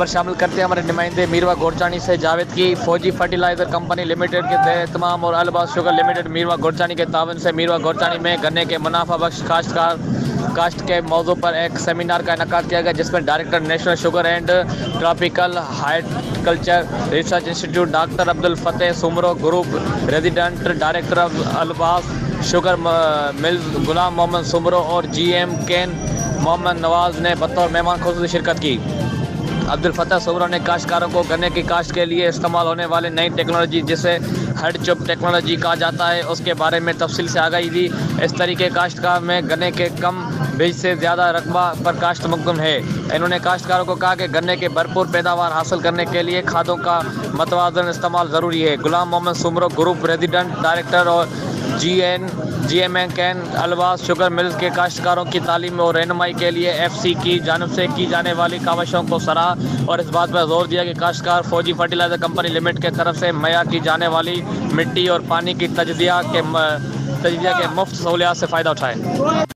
خبر شامل کرتے ہیں ہمارے نمائندے میروا گورچانی سے جاوید کی۔ فوجی فرٹیلائزر کمپنی لمیٹڈ کے اہتمام اور الباس شوگر لمیٹڈ میروا گورچانی کے تعاون سے میروا گورچانی میں گنے کے منافع بخش کاشت کے موضوع پر ایک سیمینار کا انعقاد کیا گیا، جس میں director national sugar and tropical horticulture research institute doctor Abdul Fatah Soomro, group resident director Albas sugar mills Ghulam Muhammad Soomro اور جی ایم کین محمد نواز نے بطور مہمان خصوصی شرکت کی۔ عبدالفتح سومرو نے کاشتکاروں کو گنے کی کاشت کے لیے استعمال ہونے والے نئی ٹیکنالوجی جسے ہیڈ چپ ٹیکنالوجی کہا جاتا ہے اس کے بارے میں تفصیل سے آگاہی دی۔ اس طریقے کاشتکار میں گنے کے کم بیج سے زیادہ رقبہ پر کاشت ممکن ہے۔ انہوں نے کاشتکاروں کو کہا کہ گنے کے بھرپور پیداوار حاصل کرنے کے لیے کھادوں کا متوازن استعمال ضروری ہے۔ Ghulam Muhammad Soomro, group resident director اور G M cane Albas sugar mills کے کاشتکاروں کی تعلیم اور رہنمائی کے لیے ایف سی کی جانب سے کی جانے والی کاوشوں کو سراہا اور اس بات پر زور دیا کہ کاشتکار فوجی فرٹیلائزر کمپنی لمیٹڈ کی طرف سے مہیا کی جانے والی مٹی اور پانی کی تجزیہ کے مفت سہولیات سے فائدہ اٹھائے۔